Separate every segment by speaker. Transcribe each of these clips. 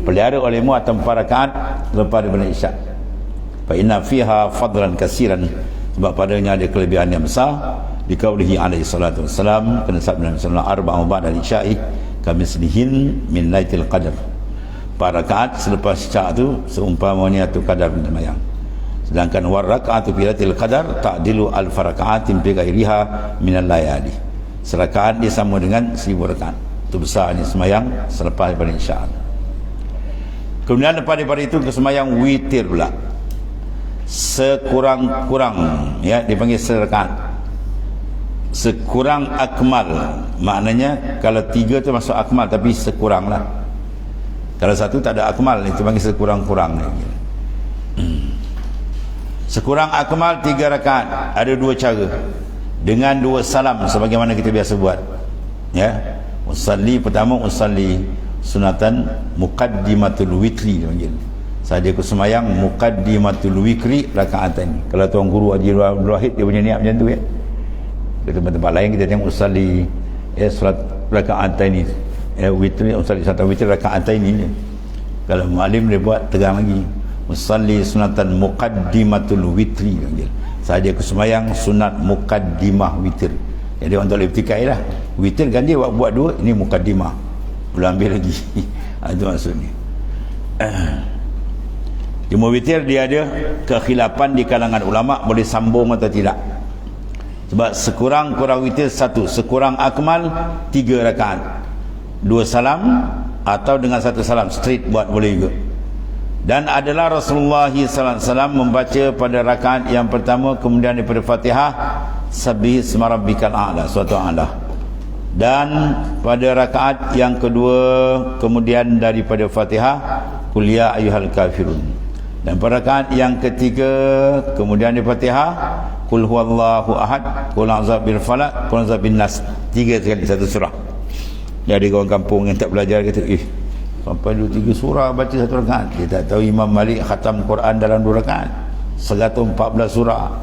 Speaker 1: pelihara olehmu atau 4 rakaat lepas daripada isyak. Fa inna fiha fadlan katsiran, sebab padanya ada kelebihan yang besar. Dikaulihi alaihi salatu wassalam, kena sabda Nabi sallallahu alaihi wasallam, arba'u ba'da isya'i kamislihin min lailatul qadar. 4 rakaat selepas isyak tu seumpamanya tu kadar sembahyang. Sedangkan war rakaatu fi lailatul qadar ta'dilu alf raka'atin bi ghairiha min al-layali. Serakaat dia sama dengan 1000 rakaat. Itu besarnya sembahyang selepas daripada isyak. Kemudian lepas daripada itu ke sembahyang witir pula. Sekurang-kurang ya dipanggil serakaat. Sekurang akmal, maknanya kalau 3 tu masuk akmal, tapi sekurang lah. Kalau 1 tak ada akmal, itu panggil sekurang-kurang. Sekurang akmal 3 rakaat. Ada 2 cara, dengan 2 salam sebagaimana kita biasa buat ya. Usalli, pertama usalli sunatan muqaddimatul witri panggil. Saya aku semayang muqaddimatul witri rakaatain. Kalau tuan guru Haji Abdul Wahid dia punya niat macam tu ya. Di tempat-tempat lain kita tengok usalli ya solat rakaatain ya, witri usalli sunatan witri rakaatain ni. Kalau muallim dia buat terang lagi, usalli sunatan muqaddimatul witri panggil. Saya aku semayang sunat muqaddimah witir. Jadi orang tak boleh bertikai lah. Witir kan dia buat 2, ini muqaddimah, belum ambil lagi. Itu maksudnya. Cuma witir dia ada kekhilapan di kalangan ulama, boleh sambung atau tidak. Sebab sekurang-kurang witir 1, sekurang akmal 3 rakaat, 2 salam atau dengan 1 salam straight buat boleh juga. Dan adalah Rasulullah SAW membaca pada rakaat yang pertama kemudian daripada Fatihah Sabbih isma rabbikal a'la, suatu a'la. Dan pada rakaat yang kedua kemudian daripada Fatihah Qul ya ayyuhal kafirun. Dan pada rakaat yang ketiga kemudian daripada Fatihah Qul huwallahu ahad, Qul a'udzu birabbil falaq, Qul a'udzu bin nas. 3 sekali satu surah. Jadi orang kampung yang tak belajar kata, sampai 2-3 surah baca satu rakaat. Dia tak tahu Imam Malik khatam Quran dalam 2 rakaat 114 surah.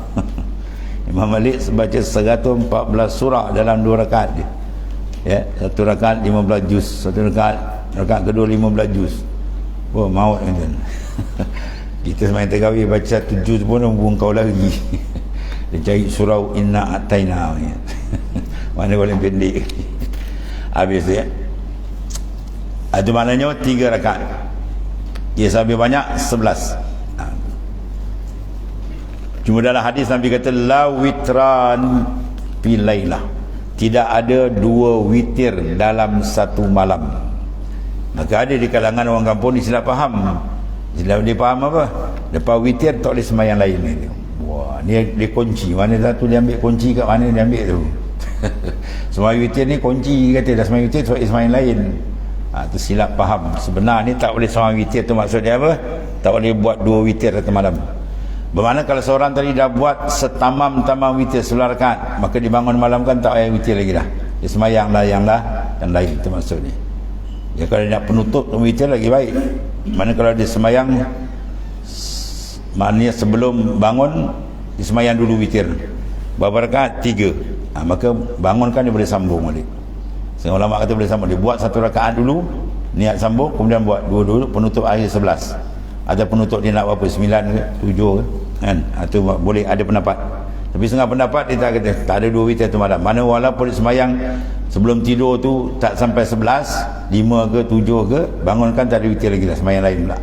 Speaker 1: Imam Malik baca 114 surah dalam 2 rakaat dia. Ya, satu rakaat 15 juz, satu rakaat kedua 15 juz. Oh, maut kan. Kita semain terawih baca 1 juz pun buang kau lagi. Dia cari surau inna ataina. Mana boleh pendek. Habis ya. Itu maknanya 3 rakaat. Ya, sampai banyak 11. Cuma dalam hadis Nabi kata la witran fi lailah. Tidak ada 2 witir dalam satu malam. Maka ada di kalangan orang kampung ni silap faham. Silap dia faham apa? Lepas witir tak boleh sembahyang lain. Wah, ni dia kunci. Mana satu dia ambil kunci kat mana dia ambil tu. Sembahyang witir ni kunci kata dah sembahyang witir tak boleh sembahyang lain. Itu silap faham. Sebenarnya tak boleh sembahyang witir tu maksudnya apa? Tak boleh buat 2 witir satu malam. Bermakna kalau seorang tadi dah buat setamam-tamam witir 11 rakaat, maka dibangun malam kan tak payah witir lagi dah. Dia sembahyanglah yang lain, itu maksudnya. Ya, kalau dia nak penutup witir lagi baik. Mana kalau dia sembahyang maknanya sebelum bangun dia sembahyang dulu witir. Berapa rakaat? 3. Maka bangunkan dia boleh sambung balik. Sehingga ulama kata boleh sambung. Dia buat 1 rakaat dulu, niat sambung, kemudian buat 2 dulu, penutup akhir 11. Atau penutup dia nak berapa, 9 ke 7 ke kan, atau boleh ada pendapat. Tapi setengah pendapat dia tak kata tak ada 2 witir tu malam. Mana walaupun sembahyang sebelum tidur tu tak sampai 11, 5 ke 7 ke, bangunkan tak ada witir lagi lah, sembahyang lain pula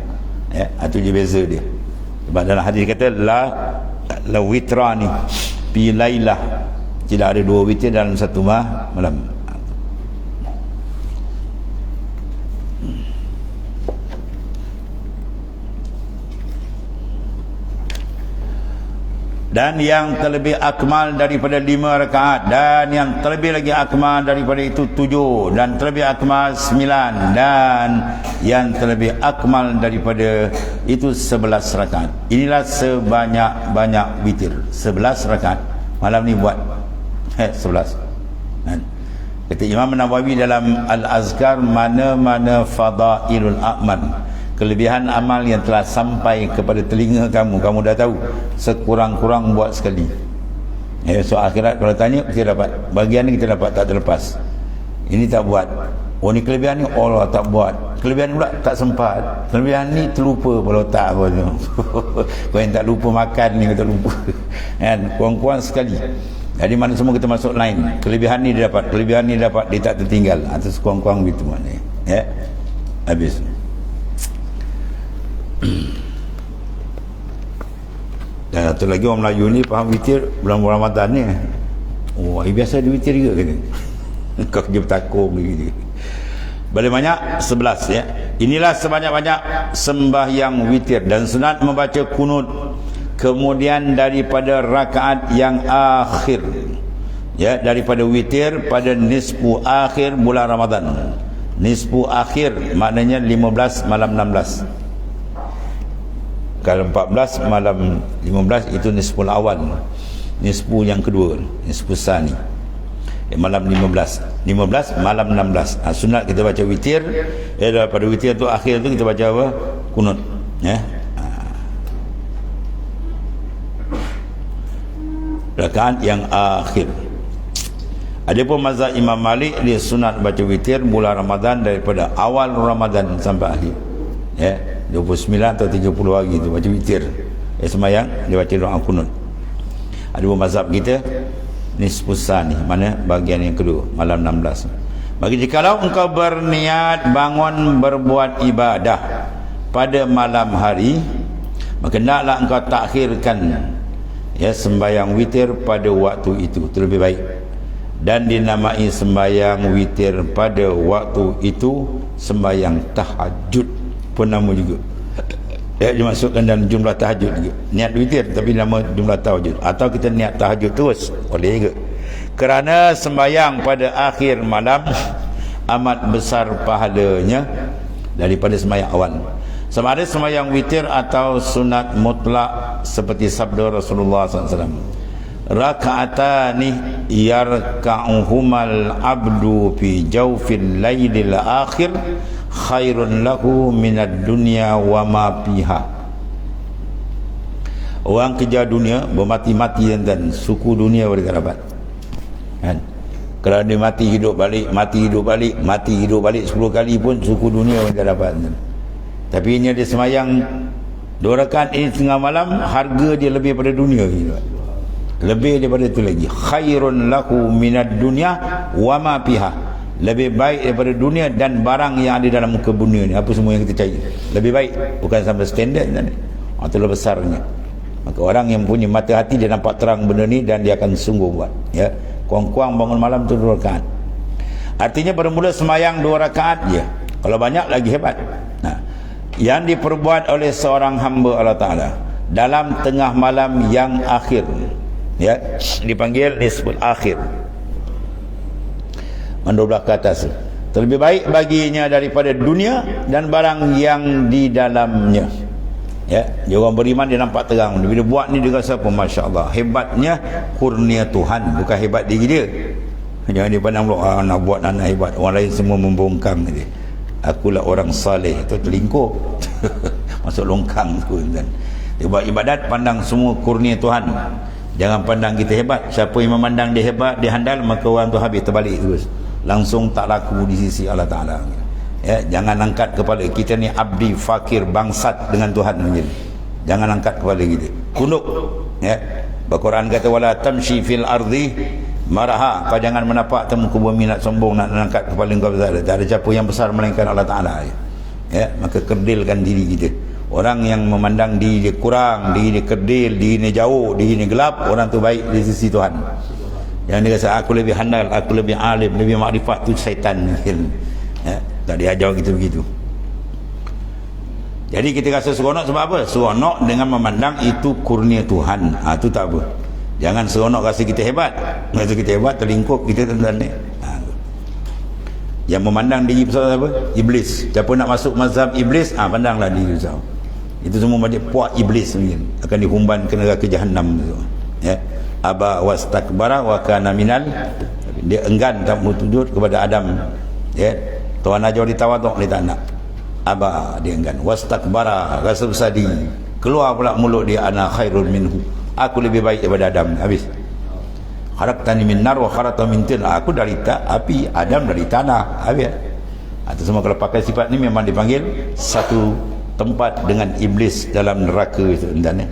Speaker 1: ya. Itu je beza dia. Sebab dalam hadis kata la witrani fi lailah, tidak ada 2 witir dalam satu malam. Dan yang terlebih akmal daripada 5 rakaat, dan yang terlebih lagi akmal daripada itu 7, dan terlebih akmal 9, dan yang terlebih akmal daripada itu 11 rakaat. Inilah sebanyak-banyak witir, 11 rakaat. Malam ni buat 11. Kata Imam Nawawi dalam Al-Azkar, mana-mana fadailul a'mal, kelebihan amal yang telah sampai kepada telinga kamu dah tahu, sekurang-kurang buat sekali. So akhirat kalau tanya kita dapat, bagian ni kita dapat tak terlepas. Ini tak buat. Oh ni kelebihan ni Allah tak buat, kelebihan pula tak sempat, kelebihan ni terlupa kalau tak apa tu. Kau yang tak lupa makan ni, kau tak lupa kan, kurang-kurang sekali. Jadi mana semua kita masuk line, kelebihan ni dia dapat, kelebihan ni dia dapat, dia tak tertinggal, atau kurang-kurang gitu maknanya ya. Habis. Dan satu lagi orang Melayu ni faham witir bulan Ramadan ni. Oh, biasa dia witir juga kata. Kau kerja bertakung gitu. Boleh banyak 11 ya. Inilah sebanyak-banyak sembahyang witir dan sunat membaca kunut kemudian daripada rakaat yang akhir. Ya, daripada witir pada nisfu akhir bulan Ramadan. Nisfu akhir maknanya 15 malam 16. Kalau 14 malam 15 itu nisful awal. Nisfu yang kedua, nisfu sani. Malam 15 malam 16. Sunat kita baca witir, daripada witir tu akhir tu kita baca apa? Kunut ya. Rakaat yang akhir. Adapun mazhab Imam Malik, dia sunat baca witir bulan Ramadan daripada awal Ramadan sampai akhir ya, 29 atau 30 hari tu baca witir. Semayang dia baca doa kunut. Adapun mazhab kita nisfus sani, mana bahagian yang kedua malam 16. Bagi jikalau engkau berniat bangun berbuat ibadah pada malam hari, maka hendaklah engkau takhirkan ya sembahyang witir pada waktu itu lebih baik. Dan dinamai sembahyang witir pada waktu itu sembahyang tahajud pun nama juga. Ya, dimasukkan dalam jumlah tahajud juga. Niat witir tapi nama jumlah tahajud. Atau kita niat tahajud terus, boleh juga. Kerana sembahyang pada akhir malam amat besar pahalanya daripada sembahyang awal. Sama ada sembahyang witir atau sunat mutlak seperti sabda Rasulullah SAW. Raka'atani yarka'uhumal abdu fi jawfil laylil akhir khairun lahu minad dunya wa ma fiha. Orang kejar dunia bermati-mati dan suku dunia mereka dapat kan. Kalau dia mati hidup balik, mati hidup balik, mati hidup balik 10 kali pun suku dunia mereka dapat. Tapi ini dia semayang 2 rakaat ini tengah malam, harga dia lebih daripada dunia gitu. Lebih daripada itu lagi. Khairun lahu minad dunya wa ma fiha. Lebih baik daripada dunia dan barang yang ada dalam muka dunia ni, apa semua yang kita cari lebih baik, bukan sampai standard tadi. Itulah besarnya. Maka orang yang punya mata hati, dia nampak terang benda ni dan dia akan sungguh buat ya. Kuang-kuang bangun malam tu 2 rakaat. Artinya bermula semayang 2 rakaat je. Kalau banyak lagi hebat. Nah, yang diperbuat oleh seorang hamba Allah Ta'ala dalam tengah malam yang akhir ya, dipanggil nisful akhir, mendobrak ke atas, terlebih baik baginya daripada dunia dan barang yang di dalamnya ya. Dia orang beriman, dia nampak terang. Bila buat ni dia rasa apa? Masya Allah, hebatnya kurnia Tuhan, bukan hebat diri dia. Jangan dia pandang pula, nak buat anak hebat, orang lain semua membongkang dia. Akulah orang saleh, itu terlingkup masuk longkang tu kan. Dia buat ibadat, pandang semua kurnia Tuhan. Jangan pandang kita hebat. Siapa yang memandang dia hebat, dia handal, maka orang tu habis terbalik terus, langsung tak laku di sisi Allah Ta'ala ya. Jangan angkat kepala kita ni, abdi fakir bangsat dengan Tuhan menjadi. Jangan angkat kepala kita, tunduk ya. Al-Quran kata wala tamshi fil ardi maraha, kau jangan menapak temu ke bumi nak sombong, nak angkat kepala kau besar. Tak ada siapa yang besar melainkan Allah Ta'ala ya. Maka kerdilkan diri kita. Orang yang memandang diri dia kurang, diri dia kerdil, diri dia jauh, diri dia gelap, orang tu baik di sisi Tuhan. Yang dia rasa aku lebih handal, aku lebih alim, lebih makrifat, tu syaitan ya. Tak diajar kita begitu. Jadi kita rasa seronok sebab apa? Seronok dengan memandang itu kurnia Tuhan. Itu tak apa. Jangan seronok rasa kita hebat. Rasa kita hebat, terlingkup kita tentang ni. Yang memandang diri besar apa? Iblis. Siapa nak masuk mazhab iblis, pandanglah diri besar. Itu semua macam puak iblis mungkin akan dihumban ke neraka jahanam ya. Aba wastakbara wa kana minal, dia enggan tak mau sujud kepada Adam ya. Tuhan ajar ditawaduk, dia tak nak. Aba, dia enggan. Wastakbara, rasa besar diri. Keluar pula mulut dia, ana khairun minhu, aku lebih baik daripada Adam. Habis. Khalaqtani min nar wa khalaqtahu min tin, aku dari api, Adam dari tanah. Habis. Atau semua kalau pakai sifat ni memang dipanggil satu tempat dengan iblis dalam neraka itu, dan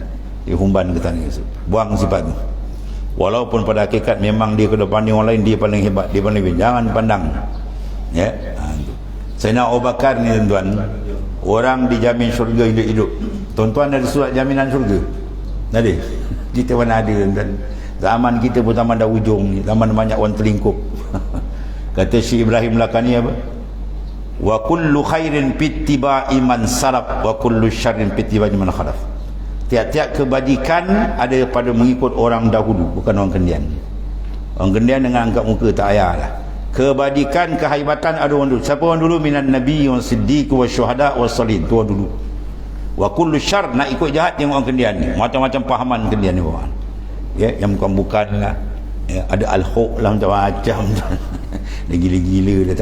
Speaker 1: dihumban ke tanah itu. Buang sifat tu. Walaupun pada hakikat memang dia kena pandang orang lain, dia paling hebat, dia paling hebat. Jangan pandang. Ya. Sayyidina Abu Bakar ni tuan-tuan, orang dijamin syurga hidup-hidup. Tuan-tuan ada surat jaminan syurga? Ada. Kita mana ada tuan-tuan. Zaman kita pun zaman dah ujung ni, zaman banyak orang terlingkup. Kata Syekh Ibrahim Lakani apa? Wa kullu khairin pittiba'i man salaf wa kullu syarrin pittiba'i man khalaf. Tiap-tiap kebajikan ada pada mengikut orang dahulu, bukan orang kemudian. Orang kemudian dengan angkat muka tak payahlah. Kebajikan, kehebatan ada orang dulu. Siapa orang dulu? Minan nabi wa siddiq wa syuhada wa salih. Tu orang dulu. Wa kullu syarr, nak ikut jahat yang orang kemudian ni. Macam-macam pahaman kemudian ni orang. Ya, yang bukan-bukan lah. Ya, ada al-huq lah macam-macam. Dia gila-gila, dia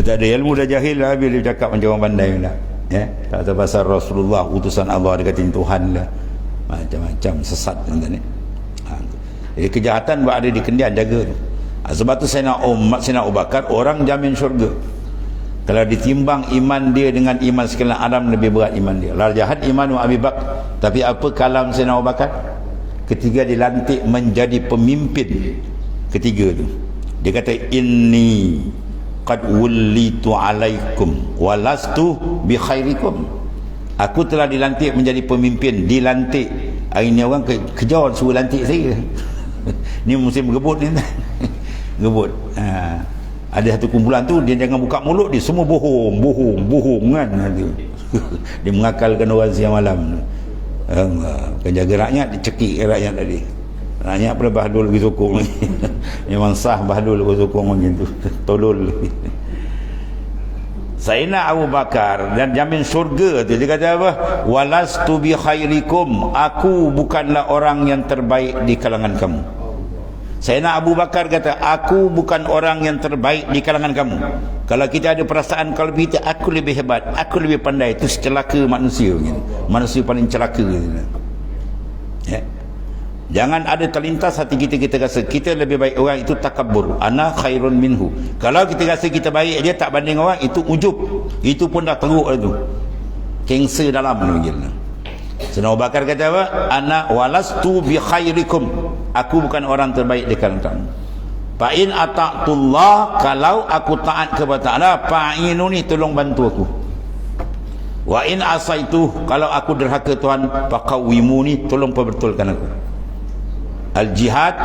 Speaker 1: tak ada ilmu, dah jahil lah bila dia cakap macam orang pandai lah. Ya, tak tahu pasal Rasulullah, utusan Allah, dia katain Tuhan lah. Macam-macam sesat ni. Jadi kejahatan berada di kendian, jaga tu. Sebab tu Sayyidina Abu Bakar orang jamin syurga. Kalau ditimbang iman dia dengan iman sekalian Adam, lebih berat iman dia. Lar jahat imanu Abi Bakar. Tapi apa kalam Sayyidina Abu Bakar? Ketika dilantik menjadi pemimpin ketiga tu, dia kata inni qad wullitu alaikum walastu bi khairikum. Aku telah dilantik menjadi pemimpin. Dilantik. Hari ni orang kejar suruh lantik saya. Ni musim gebut ni. Gebut. Ada satu kumpulan tu, dia jangan buka mulut, dia semua bohong kan. Dia mengakalkan orang siang malam. Kan jaga rakyat, dicekik rakyat tadi. Rakyat pula Bahdul pergi sokong. Memang sah Bahdul pergi sokong macam tu. Tolol. Sayyidina Abu Bakar dan jamin syurga tu, dia kata apa? Walastu bi khairikum, aku bukanlah orang yang terbaik di kalangan kamu. Sayyidina Abu Bakar kata, aku bukan orang yang terbaik di kalangan kamu. Kalau kita ada perasaan kalbi kita, aku lebih hebat, aku lebih pandai, itu celaka manusia. Manusia paling celaka. Ya. Jangan ada terlintas hati kita rasa kita lebih baik orang, itu takabur. Ana khairun minhu. Kalau kita rasa kita baik, dia tak banding orang, itu ujub. Itu pun dah teruk itu. Kanser dalam tu. Sayyidina Abu Bakar kata apa? Ana walastu bi khairikum. Aku bukan orang terbaik di kalangan kamu. Fa in ata'tullah, kalau aku taat kepada Allah, fa'inuni, tolong bantu aku. Wa in asaitu, kalau aku derhaka Tuhan, faqawwimuni, tolong perbetulkan aku. Al jihad,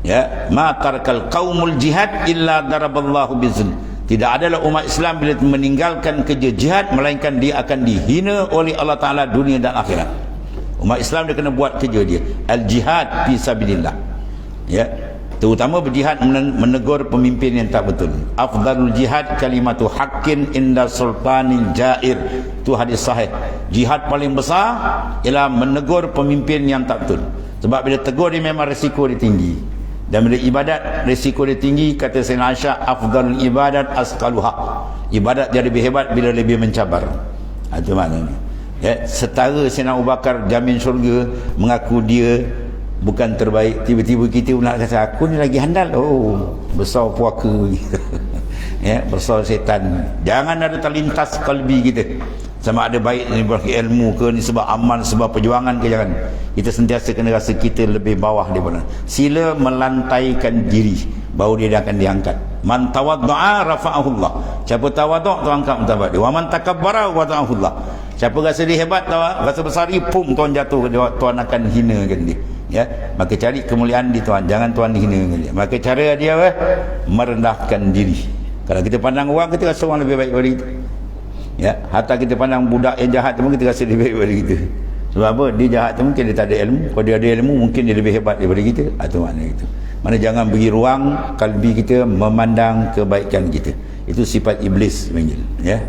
Speaker 1: ya, ma tarakal qaumul jihad illa daraballahu bizn. Tidak adalah umat Islam bila meninggalkan kerja jihad, melainkan dia akan dihina oleh Allah Ta'ala dunia dan akhirat. Umat Islam dia kena buat kerja dia. Al-jihad fi sabilillah. Ya. Terutama berjihad menegur pemimpin yang tak betul. Afdalul jihad kalimatu haqqin inda sultanin jair. Itu hadis sahih. Jihad paling besar ialah menegur pemimpin yang tak betul. Sebab bila tegur dia memang risiko dia tinggi. Dan bila ibadat risiko dia tinggi, kata Sayyidina Aisyah, afdalul ibadat asqaluha. Ibadat dia lebih hebat bila lebih mencabar. Itu maknanya. Ya, setara Sayyidina Abu Bakar jamin syurga, mengaku dia bukan terbaik, tiba-tiba kita nak kata aku ni lagi handal. Oh, besar puaka. Ya, besar setan. Jangan ada terlintas kalbi kita. Sama ada baik ni ilmu ke, ni sebab amal, sebab perjuangan ke, jangan. Kita sentiasa kena rasa kita lebih bawah daripada. Sila melantaikan diri, baru dia akan diangkat. Man tawaddu'a rafa'ahullah. Siapa tawaddu', Tuhan angkat martabat dia. Wa man takabbara wada'ahullah. Siapa rasa dia hebat, rasa besar, pum, Tuhan jatuh, Tuhan akan hinakan dia. Ya, maka cari kemuliaan di Tuhan, jangan Tuhan hinakan dia. Maka cara dia apa? Merendahkan diri. Kalau kita pandang orang, kita rasa orang lebih baik daripada kita. Ya, hatta kita pandang budak yang jahat tu pun kita rasa lebih baik daripada kita. Sebab apa? Dia jahat tu mungkin dia tak ada ilmu. Kalau dia ada ilmu, mungkin dia lebih hebat daripada kita. Itu maknanya itu. Mana jangan beri ruang kalbi kita memandang kebaikan kita. Itu sifat iblis panggil. Ya.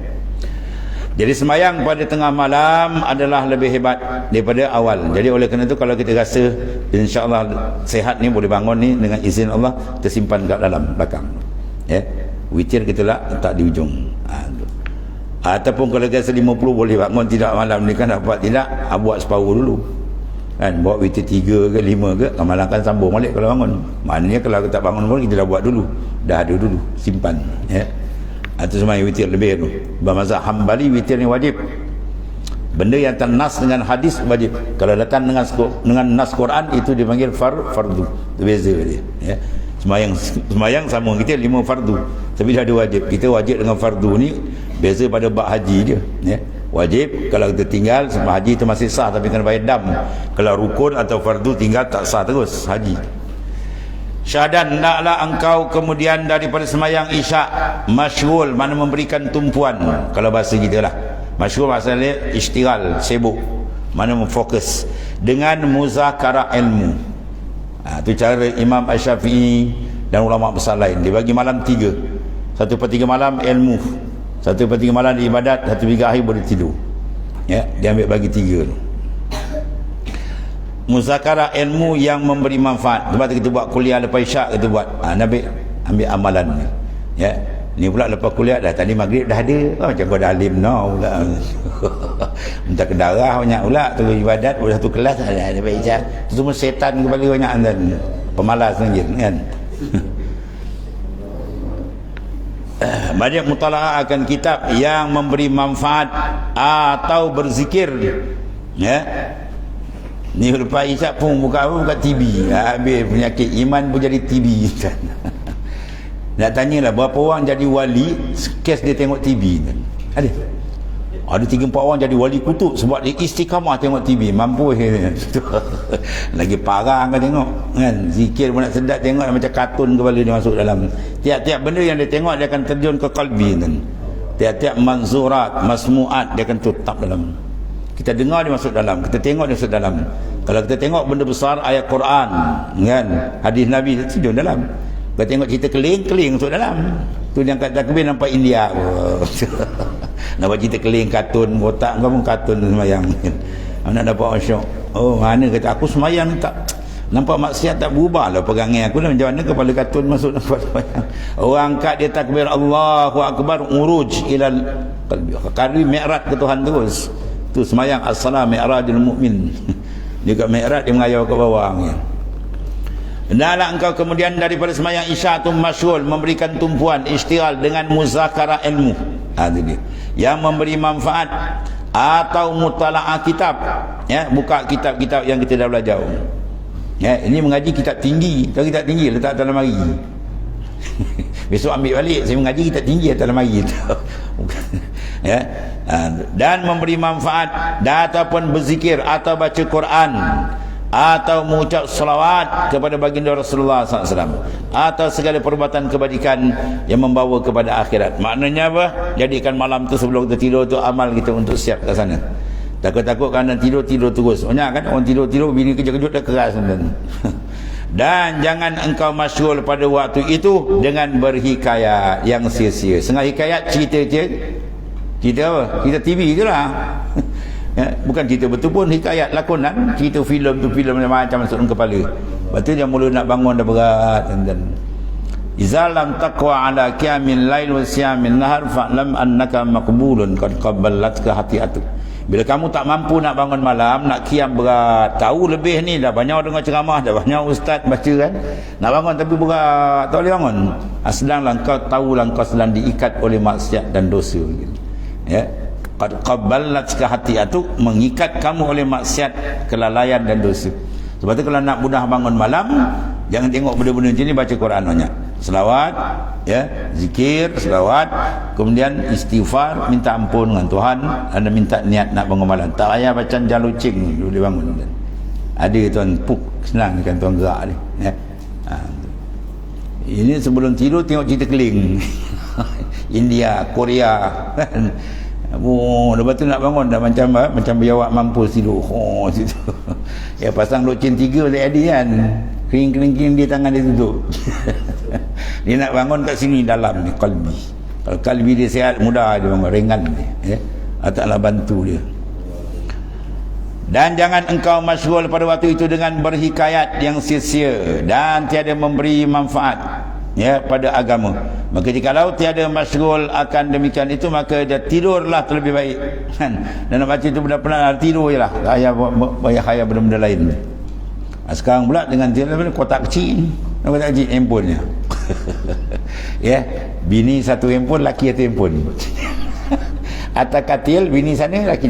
Speaker 1: Jadi sembahyang pada tengah malam adalah lebih hebat daripada awal. Jadi oleh kerana itu, kalau kita rasa insya-Allah sehat ni, boleh bangun ni dengan izin Allah, tersimpan kat dalam belakang. Ya. Witir kita letak di ujung. Ataupun kalau rasa 50 boleh bangun tidak malam ni kan, dapat tidak, buat separuh dulu. Kan, buat witir 3 ke 5 ke, malam kan sambung balik kalau bangun. Maknanya kalau kita tak bangun pun, kita dah buat dulu. Dah ada dulu, simpan. Ya. Atau sembahyang witir lebih tu. Mazhab Hambali witir ni wajib. Benda yang ternas dengan hadis wajib. Kalau datang dengan nas Quran itu dipanggil fardu. Itu beza dia, ya. Sembahyang sama kita 5 fardu, tapi dah ada wajib. Kita wajib dengan fardu ni beza pada bab haji dia, ya. Wajib kalau kita tinggal sembah haji itu masih sah, tapi kena bayar dam. Kalau rukun atau fardu tinggal tak sah terus haji. Syahadan, hendaklah engkau kemudian daripada sembahyang isyak masyghul, mana memberikan tumpuan. Kalau bahasa kita lah, masyghul maksudnya istighal, sibuk, mana memfokus dengan muzakarah ilmu. Itu cara Imam Asy-Syafi'i dan ulama besar lain. Dia bagi malam 3. 1/3 malam ilmu, 1/3 malam ibadat, 1/3 akhir boleh tidur, ya. Dia ambil bagi 3 tu. Muzakarah ilmu yang memberi manfaat. Sebab kita buat kuliah lepas isyak, kita buat ambil amalan ni, ya. Ni pula lepas kuliah dah, tadi maghrib dah ada. Macam kau dah alim no pula. Minta ke darah banyak pula, tu ibadat boleh satu kelas ada lepas isyak. Tu semua setan kepala banyak dan pemalas kan. Banyak mutalaah akan kitab yang memberi manfaat atau berzikir, ya. Ni lepas isyak pun buka TV, habis penyakit iman pun jadi TV. Nak tanyalah berapa orang jadi wali kes dia tengok TV kan? Ada 3-4 orang jadi wali kutub sebab dia istiqamah tengok TV. Mampu lagi parah kan tengok kan. Zikir pun nak sedap, tengok macam kartun kepala dia masuk dalam. Tiap-tiap benda yang dia tengok dia akan terjun ke kalbi kan. Tiap-tiap manzurat, masmuat dia akan tetap dalam. Kita dengar dia masuk dalam, kita tengok dia masuk dalam. Kalau kita tengok benda besar, ayat Quran kan, hadis Nabi, dia terjun dalam. Kalau tengok cerita keling masuk dalam. Tu yang kat takbir nampak India. Nampak cerita keling, kartun, botak kau pun kartun semayang. Nak dapat orang syok. Oh mana kata aku semayang tak nampak maksiat tak berubah lah pegangan aku dah. Macam mana kepala kartun masuk nampak semayang. Orang angkat dia takbir Allahu Akbar, uruj ilal qalbi, mi'raj ke Tuhan terus. Tu semayang as-salam mi'rajul mu'min. Dia kat mi'raj dia mengayau ke bawah ni. Hendaklah engkau kemudian daripada sembahyang isyak tu masyghul, memberikan tumpuan istighal dengan muzakarah ilmu. Itu dia yang memberi manfaat atau mutalaah kitab, ya, buka kitab-kitab yang kita dah belajar, ya. Ini mengaji kitab tinggi. Kalau kitab tinggi letak dalam lemari. Besok ambil balik, saya mengaji kitab tinggi atas lemari. Ya. Dan memberi manfaat ataupun berzikir atau baca Quran atau mengucap selawat kepada baginda Rasulullah SAW atau segala perbuatan kebajikan yang membawa kepada akhirat. Maknanya apa? Jadikan malam tu sebelum kita tidur tu amal kita untuk siap ke sana. Takut-takut kerana tidur terus. Banyak kan orang tidur bini kejut-kejut dah keras. Dan jangan engkau masyghul pada waktu itu dengan berhikayat yang sia-sia. Setengah hikayat cerita apa? Cerita TV je lah. Ya, bukan cerita betul pun, hikayat lakonan, cerita filem tu filem macam masuk dalam kepala. Lepas tu dia mula nak bangun dah berat dan izalam taqwa ala qiyamil lail wa siyamin nahar fa'lam annaka maqbulun qad qabbalatka hati'atu. Bila kamu tak mampu nak bangun malam, nak qiyam berat, tahu lebih ni dah banyak dengar ceramah, dah banyak ustaz baca kan, nak bangun tapi berat, tak boleh bangun. Sedanglah kau tahulah kau sedang diikat oleh maksiat dan dosa, ya. Qad qabbalatka hati'atu, mengikat kamu oleh maksiat, kelalaian dan dosa. Sebab tu kalau nak mudah bangun malam, jangan tengok benda-benda macam ni, baca Quran banyak. Selawat, ya, zikir, selawat, kemudian istighfar, minta ampun dengan Tuhan, dan minta niat nak bangun malam. Tak payah baca jalucing boleh bangun. Ada tuan puk senang kan tuan gerak ni, ya. Ini sebelum tidur tengok cerita keling. India, Korea kan. Lepas tu nak bangun dah macam biawak mampu tidur. Situ. Ya pasang loceng 3 oleh Adi kan. Kering dia tangan dia tutup. Dia nak bangun kat sini dalam ni kalbi. Kalau kalbi dia sihat, mudah dia bangun, ringan dia, ya. Allah Ta'ala bantu dia. Dan jangan engkau masyghul pada waktu itu dengan berhikayat yang sia-sia dan tiada memberi manfaat, ya, pada agama. Maka jikalau tiada masyghul akan demikian itu, maka dia tidurlah terlebih baik kan. Dan nak baca itu benda penat, tidur je lah, bayar khayal benda-benda lain. Sekarang pula dengan kotak kecil, kotak kecil handphone nya. Ya, bini satu handphone, laki satu handphone. Atas katil bini sana, laki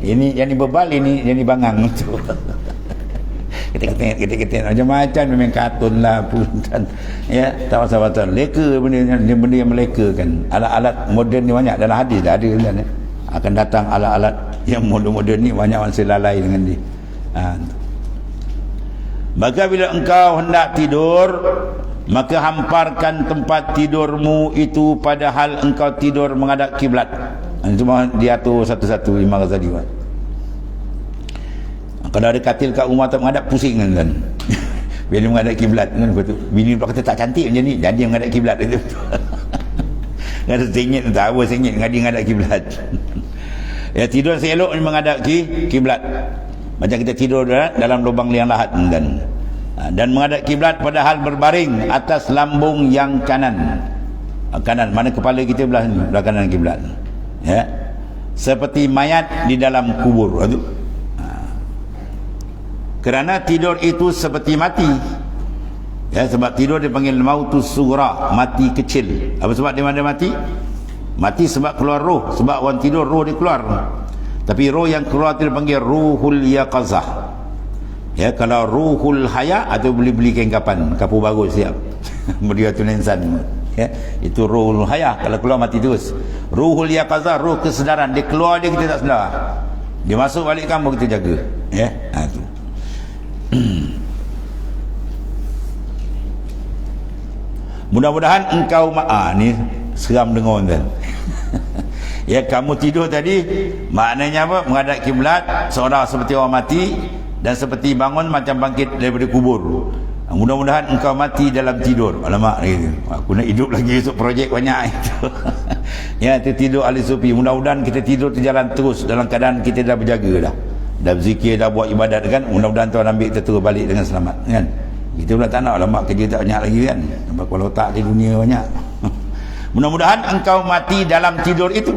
Speaker 1: ini yang bebal, ini yang bangang tu. Kita macam-macam, memang kartun lah pun. Ya, tak pasal-pasal leka, benda yang melekakan. Alat-alat moden ni banyak dalam hadis dah ada kan. Akan datang alat-alat yang moden-moden ni banyak orang selalai dengan dia. Maka bila engkau hendak tidur, maka hamparkan tempat tidurmu itu padahal engkau tidur menghadap kiblat. Cuma diatur satu-satu imam tadi. Kalau ada katil kat rumah tak menghadap, pusing kan. Bila menghadap kiblat kan, bini pula kata tak cantik macam ni, jadi menghadap kiblat itu. Ada sengit, tak apa sengit ngadi menghadap kiblat. Ya, tidur seelok menghadap kiblat. Macam kita tidur dalam lubang liang lahat dan menghadap kiblat padahal berbaring atas lambung yang kanan. Kanan mana kepala kita belah kanan kiblat. Ya. Seperti mayat di dalam kubur. Kerana tidur itu seperti mati. Ya, sebab tidur dipanggil mautus sughra, mati kecil. Apa sebab dia mana mati? Mati sebab keluar roh. Sebab orang tidur roh dia keluar. Tapi roh yang keluar itu dipanggil ruhul yaqazah. Ya, kalau ruhul haya atau beli kain kapur baru siap. Dia tu insan. Ya, itu ruhul haya, kalau keluar mati terus. Ruhul yaqazah, roh kesedaran, dia keluar dia kita tak sedar. Dia masuk balik kamu kita jaga. Ya, tu. Mudah-mudahan engkau ni seram dengar kan. Ya, kamu tidur tadi maknanya apa? Menghadap kiblat, seorang seperti orang mati dan seperti bangun macam bangkit daripada kubur. Mudah-mudahan engkau mati dalam tidur. Alamak gitu. Aku nak hidup lagi esok, projek banyak itu. Ya, itu tidur ahli sufi. Mudah-mudahan kita tidur terjalan terus dalam keadaan kita dah berjaga dah. Dah berzikir, dah buat ibadat kan. Mudah-mudahan Tuhan ambil kita terus balik dengan selamat kan. Kita pula tak nak alamak kerja tak banyak lagi kan. Nampak kepala otak di dunia banyak. Mudah-mudahan engkau mati dalam tidur itu.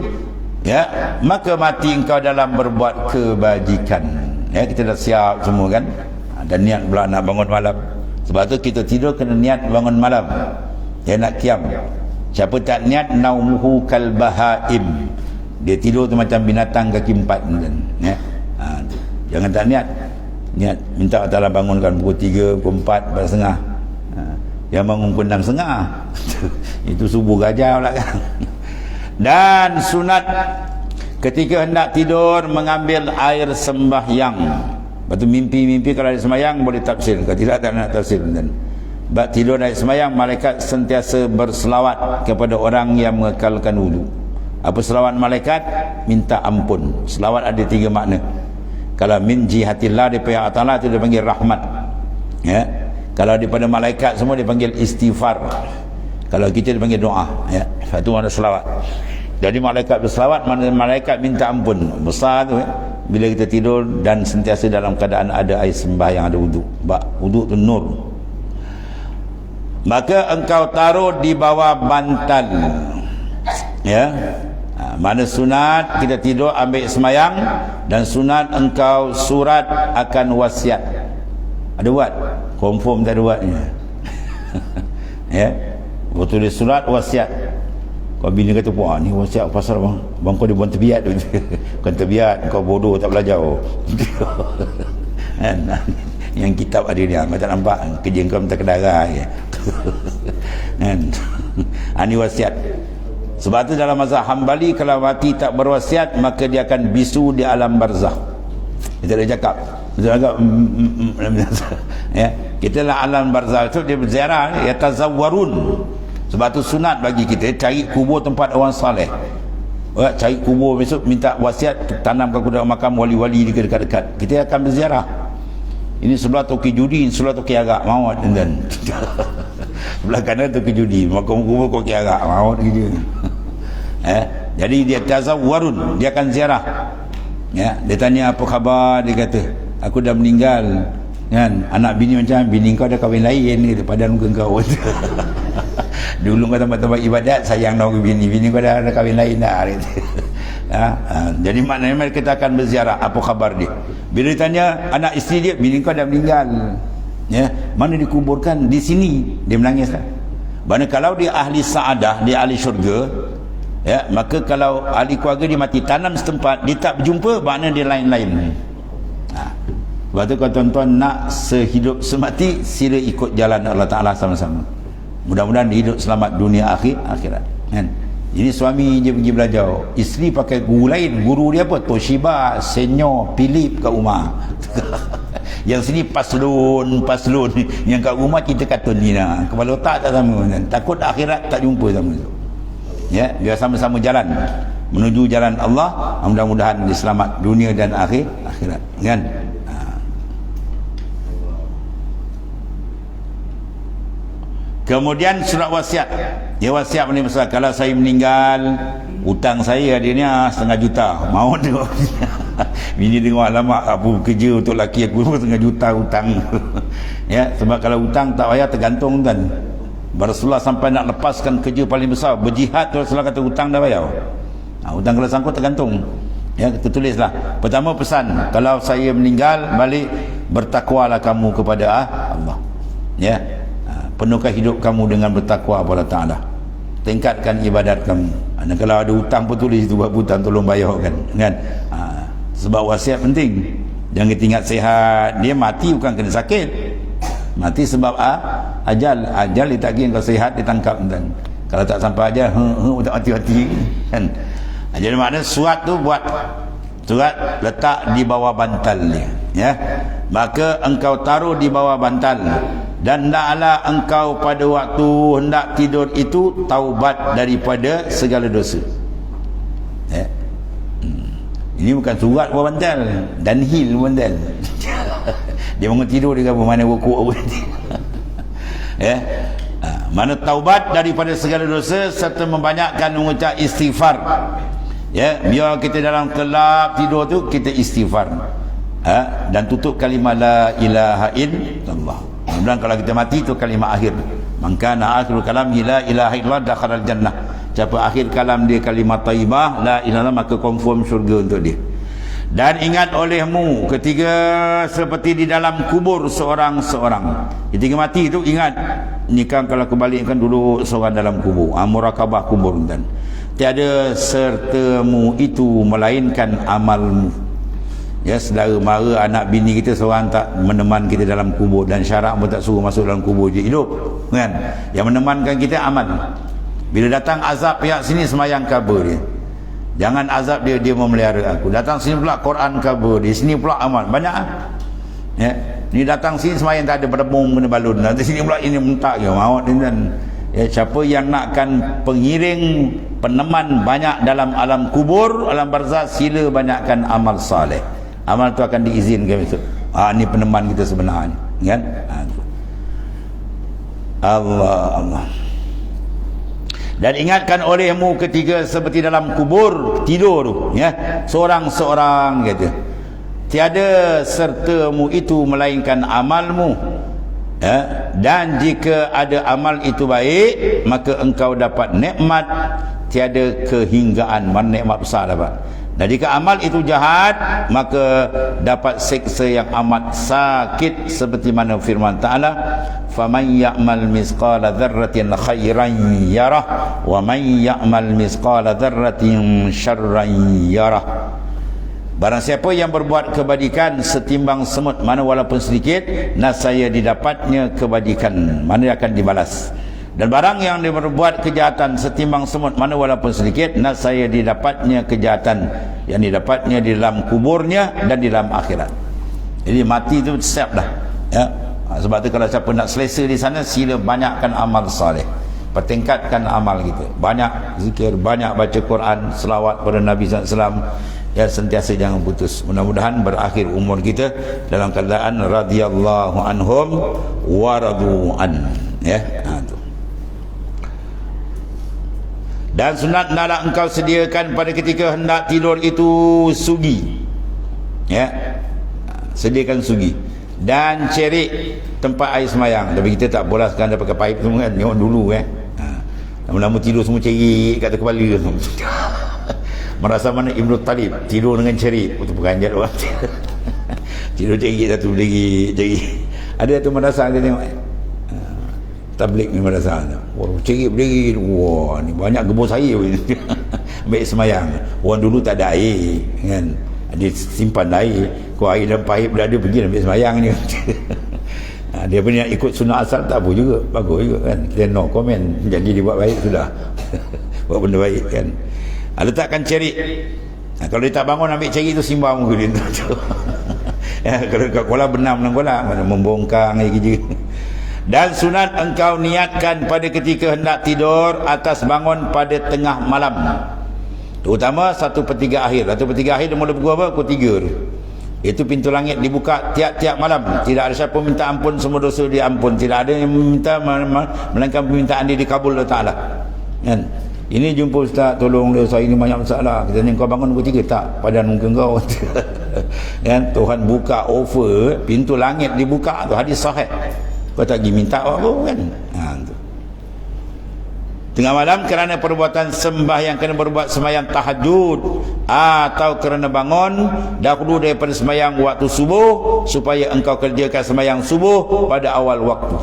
Speaker 1: Ya, maka mati engkau dalam berbuat kebajikan. Ya, kita dah siap semua kan. Dan niat pula nak bangun malam. Sebab tu kita tidur kena niat bangun malam. Ya, nak qiyam. Siapa tak niat, naumuhu kal bahaim. Dia tidur tu macam binatang kaki empat kan. Ya. Jangan tak niat. Niat minta Allah Ta'ala bangunkan pukul 3, pukul 4, 4:30. Yang bangun pukul 6:30. Itu subuh gajah pula kan. Dan sunat ketika hendak tidur mengambil air sembahyang. Lepas tu mimpi-mimpi kalau ada sembahyang boleh tafsir. Kalau tidak tak nak tafsir. Sebab tidur naik sembahyang, malaikat sentiasa berselawat kepada orang yang mengekalkan wudu. Apa selawat malaikat? Minta ampun. Selawat ada 3 makna. Kalau min jihatillah, daripada Allah Ta'ala itu dia panggil rahmat. Ya. Kalau daripada malaikat semua dia panggil istighfar. Kalau kita dia panggil doa. Ya. Itu mana selawat. Jadi malaikat berselawat, mana malaikat minta ampun. Besar tu ya. Bila kita tidur dan sentiasa dalam keadaan ada air sembahyang, ada wudu. Wudu tu nur. Maka engkau taruh di bawah bantal. Ya. Mana sunat kita tidur ambil semayang, dan sunat engkau surat akan wasiat. Ada buat? Confirm tak ada buatnya. Ya. Betul dia surat wasiat. Kau bini kata, wah ni wasiat pasal bang kau dia buat terbiat tu. Bukan terbiat, kau bodoh tak belajar. Yang kitab ada ni, kau tak nampak kerja kau minta ke darah je. Ini wasiat. Sebab tu dalam mazhab Hambali, kalau mati tak berwasiat maka dia akan bisu di alam barzakh. Kita dah cakap. Kita agak ya, kita lah alam barzakh tu dia berziarah, ya tazawwarun. Sebab tu sunat bagi kita cari kubur tempat orang saleh. Cari kubur besok minta wasiat, tanamkan kuda makam wali-wali di dekat-dekat. Kita akan berziarah. Ini sebelah Toki Judi, sebelah Toki Agak Mawat dan sebelah kanan Toki Judi, makam kubur Toki Agak Mawat gitu. Jadi dia tazawwarun, dia akan ziarah. Ya, dia tanya apa khabar, dia kata aku dah meninggal kan, anak bini macam bini kau dah kahwin lain gitu, padan muka kau. Dulu kau tempat-tempat ibadat sayang nak bini kau dah kahwin lain dah gitu. Jadi maknanya mereka akan berziarah apa khabar dia. Bila ditanya anak isteri dia, bini kau dah meninggal. Ya, mana dikuburkan di sini, dia menangislah. Mana kalau dia ahli saadah, dia ahli syurga, ya, maka kalau ahli keluarga dia mati tanam setempat, dia tak berjumpa, makna dia lain-lain. Sebab tu kalau tuan-tuan nak sehidup semati, sila ikut jalan Allah Ta'ala sama-sama. Mudah-mudahan hidup selamat dunia akhirat, kan? Ini suami je pergi belajar, isteri pakai guru lain. Guru dia apa? Toshiba, Senyor, Philip kat rumah. Yang sini paslon. Yang kat rumah kita katun ni lah. Kepala otak tak sama, kan? Takut akhirat tak jumpa sama tu. Ya, biar sama-sama jalan menuju jalan Allah. Mudah-mudahan diselamat dunia dan akhirat, kan? Kemudian surat wasiat. Dia wasiat ni besar. Kalau saya meninggal, hutang saya adanya 500 juta. Mau tengok. Bini tengok, alamak, apa kerja untuk laki aku 500 juta hutang. Ya, sebab kalau hutang tak payah tergantung, kan. Rasulullah sampai nak lepaskan kerja paling besar, berjihad tu, Rasulullah kata hutang dah bayar. Hutang kalau sangkut tergantung. Ya, kita tulislah. Pertama pesan, kalau saya meninggal balik, bertakwalah kamu kepada Allah. Ya. Penuhkan hidup kamu dengan bertakwa kepada Ta'ala. Tingkatkan ibadat kamu. Dan kalau ada hutang pun tulis itu, buat hutang tolong bayar, kan? Sebab wasiat penting. Jangan kita ingat sehat. Dia mati bukan kena sakit. Mati sebab ajal. Ajal dia tak kira, kalau sehat dia tangkap. Dan kalau tak sampai ajal, tak mati-mati, kan? Jadi maknanya surat tu buat, surat letak di bawah bantal dia, ya. Maka engkau taruh di bawah bantal. Dan hendaklah engkau pada waktu hendak tidur itu taubat daripada segala dosa. Ya. Ini bukan surat bawah bantal, downhill bantal. Dia bangun tidur dia kata mana wukuk. Ya. Mana taubat daripada segala dosa serta membanyakkan mengucap istighfar. Ya, biar kita dalam kelab tidur tu kita istighfar. Dan tutup kalimah la ilaha illallah. Kemudian kalau kita mati itu kalimah akhir. Maka akhir kalam la ilaha illallah dakhala al-jannah. Siapa akhir kalam dia kalimah thayyibah la ilaha illallah, maka confirm syurga untuk dia. Dan ingat olehmu ketika seperti di dalam kubur seorang-seorang. Ketika mati itu ingat, ni kan kalau kebalikkan dulu seorang dalam kubur, murakabah kubur, dan tiada sertamu itu melainkan amalmu. Ya, saudara mara anak bini kita seorang tak meneman kita dalam kubur, dan syarak pun tak suruh masuk dalam kubur je, hidup, kan? Yang menemankan kita amal. Bila datang azab pihak sini, semayang kabur dia. Jangan azab dia memelihara aku. Datang sini pula Quran kabur dia, sini pula amal. Banyak ya. Ni datang sini semayang tak ada berdemung kena balun. Nanti sini pula ini mentak je maut ni, dan ya, siapa yang nakkan pengiring peneman banyak dalam alam kubur, alam barzah, sila banyakkan amal saleh. Amal tu akan diizinkan itu. Ni peneman kita sebenarnya, kan? Allah. Dan ingatkan olehmu ketika seperti dalam kubur tidur, ya, seorang-seorang, kata. Tiada sertamu itu melainkan amalmu. Ya, dan jika ada amal itu baik, maka engkau dapat nikmat tiada kehinggaan. Mana nikmat besar dapat. Dan jika amal itu jahat, maka dapat siksa yang amat sakit, seperti mana firman Ta'ala, faman ya'mal misqala dzarratin khairan yarah wa man ya'mal misqala dzarratin syarran yarah. Barang siapa yang berbuat kebajikan setimbang semut, mana walaupun sedikit, nascaya didapatnya kebajikan, mana akan dibalas. Dan barang yang dia berbuat kejahatan setimbang semut, mana walaupun sedikit, nascaya didapatnya kejahatan yang didapatnya di dalam kuburnya dan di dalam akhirat. Jadi mati itu siap dah, ya. Sebab tu kalau siapa nak selesa di sana, sila banyakkan amal saleh, pertingkatkan amal kita, banyak zikir, banyak baca Quran, selawat pada Nabi SAW, ya, sentiasa jangan putus. Mudah-mudahan berakhir umur kita dalam keadaan radhiyallahu anhum wa radu an, ya. Tu. Dan sunat hendaklah engkau sediakan pada ketika hendak tidur itu sugi, ya, sediakan sugi dan cerik tempat air semayang. Tapi kita tak bola sekarang dah pakai paip semua, kan? Tengok dulu, lama-lama tidur semua cerik kat kepala. Merasa mana Ibnu Talib tidur dengan cerik, itu bukan anjat orang. Tidur cerik satu lagi cerik. Ada tu madrasah kita tengok tabligh ni madrasah tu. Wah, cerit berdiri. Wah, ni banyak gebur saya. Ambil semayang. Orang dulu tak ada air kan. Dia simpan air. Kau air dalam paip dah ada, pergi ambil semayang ni. Dia pun nak ikut sunnah asal tak apa juga, bagus juga kan. Kita no comment. Jadi dia buat baik sudah. Buat benda baik kan. Letakkan cerit. Kalau dia tak bangun ambil cerit tu, simbang muka dia tu. Kalau kat kolam benam dalam kolam, mana membongkang lagi je. Dan sunat engkau niatkan pada ketika hendak tidur atas bangun pada tengah malam, terutama 1/3 akhir. 1/3 akhir dia mula pukul apa? Pukul 3 tu. Itu pintu langit dibuka tiap-tiap malam. Tidak ada siapa minta ampun, semua dosa dia ampun. Tidak ada yang minta melainkan permintaan dia dikabul oleh Ta'ala kan. Ini jumpa ustaz, tolong dia, saya ini banyak masalah. Kita tanya kau bangun pukul 3 tak? Padan muka kau. Kan Tuhan buka offer, pintu langit dibuka tu, hadis sahih. Kau tak pergi minta apa kan. Tu. Tengah malam kerana perbuatan sembahyang, kena berbuat sembahyang tahajud atau kerana bangun dahulu daripada sembahyang waktu subuh, supaya engkau kerjakan sembahyang subuh pada awal waktu.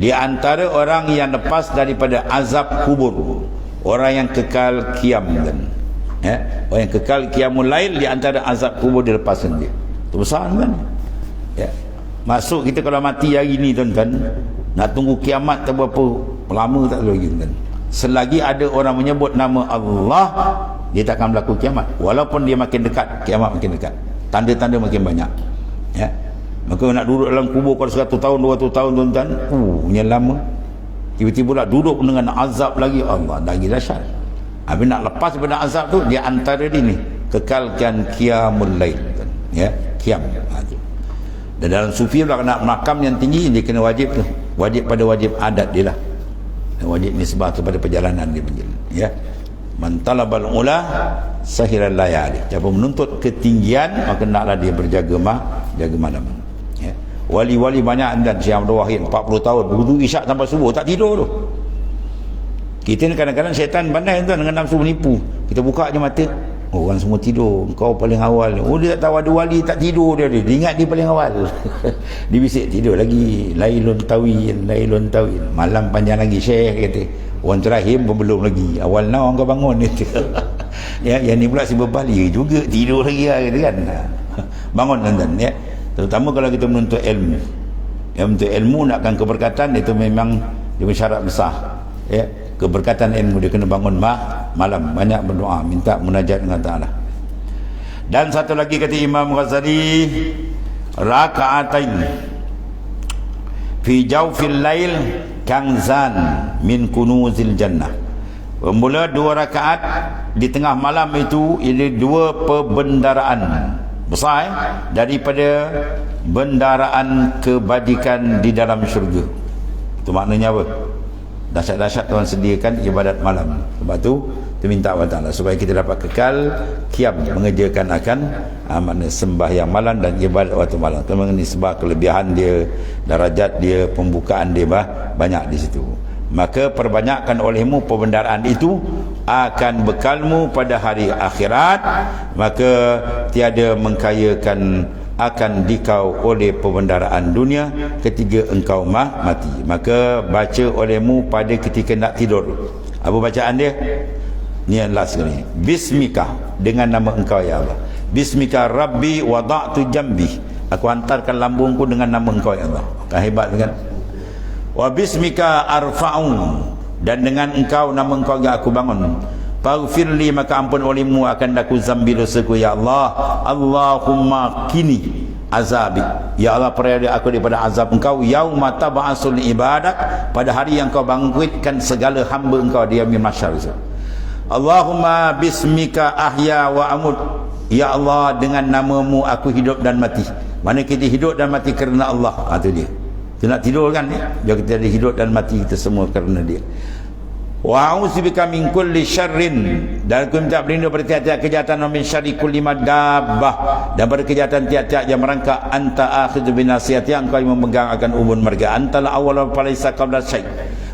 Speaker 1: Di antara orang yang lepas daripada azab kubur, orang yang kekal qiyam kan. Orang yang kekal qiyamul lail, di antara azab kubur dilepaskan dia. Itu besar kan. Masuk kita kalau mati hari ni tuan-tuan, nak tunggu kiamat tak berapa lama tak lagi tuan. Selagi ada orang menyebut nama Allah, dia tak akan berlaku kiamat. Walaupun dia makin dekat, kiamat makin dekat. Tanda-tanda makin banyak. Maka nak duduk dalam kubur kalau 100 tahun, 200 tahun tuan-tuan, punya lama. Tiba-tiba nak duduk dengan azab lagi, Allah lagi dahsyat. Habis nak lepas daripada azab tu, dia antara dia ni, kekalkan qiyamul lail. Qiyam. Dan dalam sufi pula nak makam yang tinggi, dia kena wajib tu. Wajib pada wajib adat dia lah. Dan wajib nisbah kepada perjalanan dia menjadi. Man talabal ula sahiral layali. Siapa menuntut ketinggian, maka naklah dia berjaga jaga malam. Wali-wali banyak dan Syekh Abdul Wahid 40 tahun berwudu isyak sampai subuh tak tidur tu. Kita ni kadang-kadang syaitan pandai tuan dengan nafsu menipu. Kita buka je mata, orang semua tidur, kau paling awal. Dia tak tahu ada wali tak tidur dia ingat dia paling awal. Dia bisik tidur lagi, lailun tawil. Malam panjang lagi Syekh kata. Orang terakhir pun belum lagi, awal now kau bangun dia. Yang ni pula si berbalik juga tidur lagi kata kan. Bangun tuan-tuan terutama kalau kita menuntut ilmu. Yang menuntut ilmu nakkan keberkatan, itu memang dia syarat besar. Keberkatan ilmu, dia kena bangun malam, banyak berdoa, minta munajat dengan Ta'ala. Dan satu lagi kata Imam Ghazali, raka'atain fi jawfil lail kanzan min kunuzil jannah. Bermula 2 rakaat di tengah malam itu, ini 2 perbendaraan besar daripada bendaraan kebajikan di dalam syurga. Itu maknanya apa? Dahsyat-dahsyat Tuhan sediakan ibadat malam. Sebab tu minta Allah Ta'ala supaya kita dapat kekal qiyam, mengerjakan akan makna sembahyang malam dan ibadat waktu malam. Memang ni sebab kelebihan dia, darajat dia, pembukaan dia banyak di situ. Maka perbanyakkan olehmu perbendaraan itu, akan bekalmu pada hari akhirat. Maka tiada mengkayakan akan dikau oleh perbendaraan dunia ketika engkau mati. Maka baca olehmu pada ketika nak tidur. Apa bacaan dia? Ni yang last sekali. Bismika, dengan nama engkau ya Allah. Bismika Rabbi wada'tu jambi. Aku hantarkan lambungku dengan nama engkau ya Allah. Kan hebat kan? Wa bismika arfa'u, dan dengan engkau, nama engkau yang aku bangun. Faghfirli, maka ampun olehmu akan aku zambi dosaku ya Allah. Allahumma kini azabi, ya Allah peraya aku daripada azab engkau. Yauma tab'asul ibadak, pada hari yang kau bangkitkan segala hamba engkau di yaumil mahsyar. Allahumma bismika ahya wa amut, ya Allah dengan namamu aku hidup dan mati. Mana kita hidup dan mati kerana Allah. Itu dia. Kita nak tidur kan, biar kita ada hidup dan mati kita semua kerana dia. Wa a'udzubika min kulli syarrin, dan aku minta berlindung pada tiap-tiap kejahatan, min syarri kulli madabbah, dan pada kejahatan tiap-tiap yang merangkak. Anta akhidhu binasiyati, engkau yang memegang akan ubun mereka. Antal awwal wa laisa qabla syai',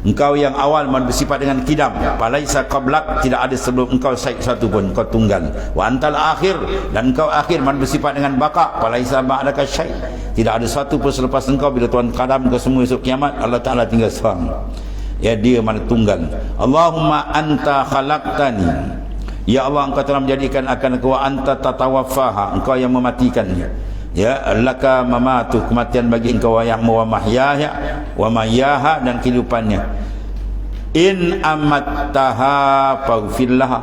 Speaker 1: Engkau yang awal bersifat dengan kidam, falaisa qablak, tidak ada sebelum engkau syai' satu pun, engkau tunggal. Wa antal akhir, dan engkau akhir bersifat dengan baka, falaisa ba'daka syai', tidak ada satu pun selepas engkau. Bila Tuhan kadam ke semua esok kiamat, Allah Ta'ala tinggal seorang. Ya, dia mana tunggal. Allahumma anta khalaqtani, ya Allah engkau telah menjadikan akan aku, wa anta tatawaffaha, engkau yang mematikannya. Ya, laka mamatu, kematian bagi engkau, yang wa mahyaha wa mayaha, dan kehidupannya. In amattaha faghfirlaha,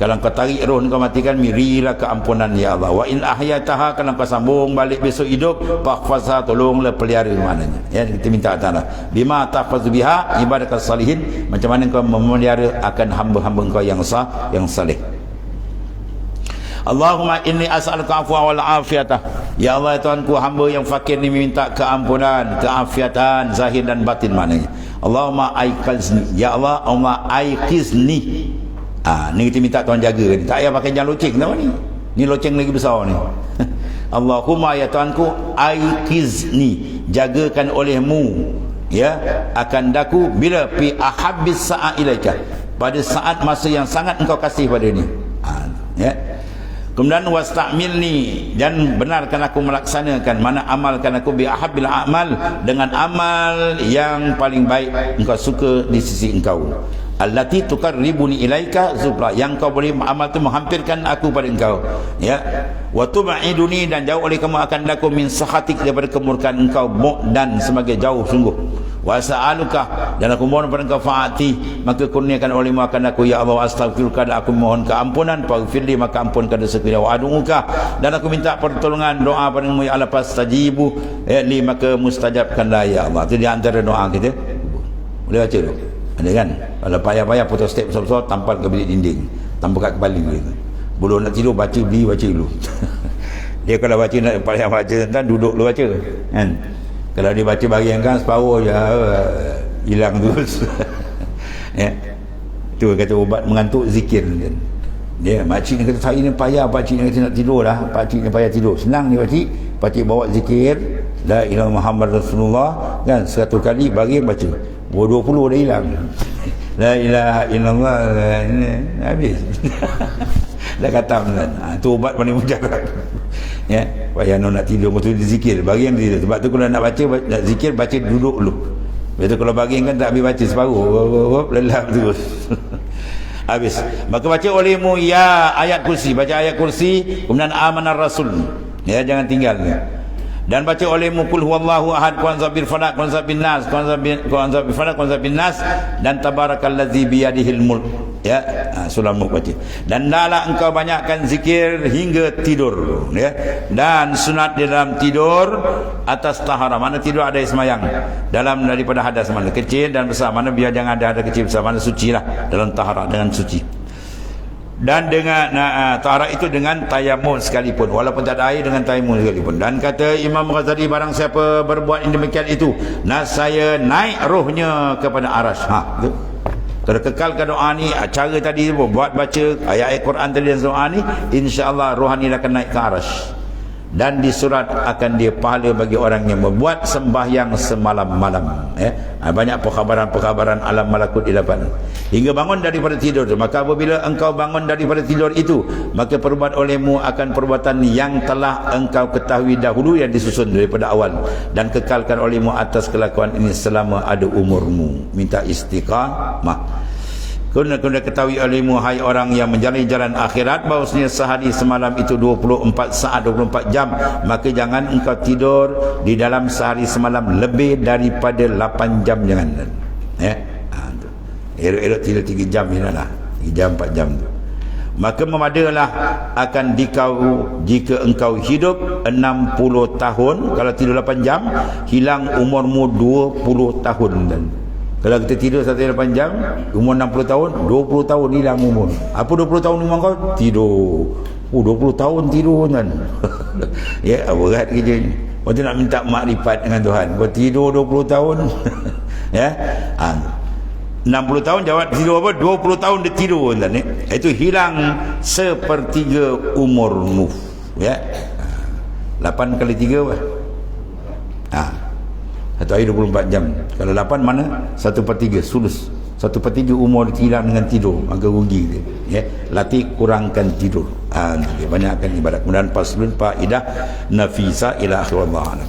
Speaker 1: kalau kau tarik roh kau matikan, mirilah keampunan ya Allah. Wa in ahyataha, kalau kau sambung balik besok hidup, faghfazha, tolonglah pelihara maknanya. Ya, kita minta ta'ala bima tahfazu biha ibadakas salihin, macam mana kau memelihara akan hamba-hamba kau yang sah, yang saleh. Allahumma inni as'aluka afwa wal afiyatah, ya Allah Tuhanku, hamba yang fakir ni minta keampunan, keafiatan zahir dan batin maknanya. Allahumma aiqizni, ya Allah, Allahumma aiqizni. Ni kita minta Tuhan jaga ni, tak payah pakai jam loceng tau ni loceng lagi besar ni. Allahumma ya Tuhanku, aiqizni, jagakan olehmu ya akan daku, bila fi ahabbis sa'a ilaika, pada saat masa yang sangat engkau kasih pada ni. Ya. Kemudian wasta'milni, dan benarkan aku melaksanakan, mana amalkan aku bi ahabbil a'mal, dengan amal yang paling baik engkau suka di sisi engkau. Allati tuqarribuni ilaika zubra, yang kau boleh amal tu menghampirkan aku pada engkau. Ya. Wa tub'iduni, dan jauh oleh kamu akan daku min sakhatik, daripada kemurkaan engkau, dan sebagai jauh sungguh. Wa sa'aluka, dan aku mohon pada engkau, fa'ati, maka kurniakan olehmu akan aku ya Allah. Astaghfiruka, dan aku mohon keampunan, faghfirli, maka ampunkan dosaku. Wa adu'uka, dan aku minta pertolongan, doa padamu ya Allah, fastajibu li, maka mustajabkanlah ya Allah. Itu di antara doa kita. Boleh baca tu? Ada kan? Kalau payah-payah foto step besar-besar, tampal ke bilik dinding, tampal kat kepala dia. Belum nak tidur, baca dulu. Dia kalau baca nak payah baca, duduk dulu baca kan. Kalau dia baca bahagian kan separuh je, hilang terus. Ya. Tu kata ubat mengantuk, zikir kan. Dia makcik ni kata, saya ni payah, pakcik ni kata nak tidur dah, pakcik ni payah tidur. Senang ni pakcik bawa zikir la ilaha Muhammad Rasulullah kan 100 kali, bagi baca 20 dah hilang. La ilaha illallah, habis. Dah khatam kan. Tu ubat paling mujarab. Ya, payah nak tidur waktu zikir, bagi yang tidur. Sebab tu kalau nak baca, nak zikir, baca duduk dulu. Lepas tu kalau bagi kan tak habis baca separuh, lelap terus. Habis. Maka baca olehmu ya ayat kursi, baca ayat kursi, kemudian amanar rasul. Ya, jangan tinggal. Dan baca olehmu qul huwallahu ahad, qul a'udzu falaq, qul a'udzu binnas, qul a'udzu falaq, qul a'udzu binnas, dan tabarakallazi biyadihil mulk. Ya, surah Mulk baca. Dan hendaklah engkau banyakkan zikir hingga tidur, ya. Dan sunat di dalam tidur atas tahara, mana tidur ada semayang, dalam daripada hadas, mana kecil dan besar, mana biar jangan ada kecil besar, mana sucilah dalam tahara, dengan suci. Dan dengan tahara itu dengan tayamum sekalipun, walaupun tak ada air, dengan tayamum sekalipun. Dan kata Imam Ghazali, barang siapa berbuat yang demikian itu, saya naik rohnya kepada aras. Itu. Kalau kekalkan doa ni, cara tadi buat baca ayat-ayat Quran tadi dan doa ni, insya-Allah rohani akan naik ke aras. Dan di surat akan dia pahala bagi orang yang membuat sembahyang semalam-malam. Banyak perkhabaran-perkhabaran alam malakut di depan. Hingga bangun daripada tidur tu. Maka apabila engkau bangun daripada tidur itu, maka perbuat olehmu akan perbuatan yang telah engkau ketahui dahulu, yang disusun daripada awal, dan kekalkan olehmu atas kelakuan ini selama ada umurmu. Minta istiqamah. Kena ketahui olehmu, hai orang yang menjalani jalan akhirat, bahawasanya sehari semalam itu 24 saat 24 jam. Maka jangan engkau tidur di dalam sehari semalam lebih daripada 8 jam, jangan. Elok-elok tidur 3 jam ni lah, 3 jam 4 jam tu. Maka memadalah akan dikau jika engkau hidup 60 tahun. Kalau tidur 8 jam, hilang umurmu 20 tahun. Dan kalau kita tidur 1,8 jam, umur 60 tahun, 20 tahun hilang umur. Apa 20 tahun umur kau? Tidur. 20 tahun tidur kan. Ya, berat kerja ni. Waktu nak minta makrifat dengan Tuhan, kau tidur 20 tahun. Ya. 60 tahun jawab tidur apa? 20 tahun dia tidur kan. Itu hilang 1/3 umurmu. Ya. 8 kali 3 apa? Satu hari 24 jam. Kalau 8 mana? 1/3 sulus. 1/3 umur hilang dengan tidur, maka rugi dia. Ya, latih kurangkan tidur. Banyakkan ibadat. Kemudian faslun faidah nafisa ila akhir Allah.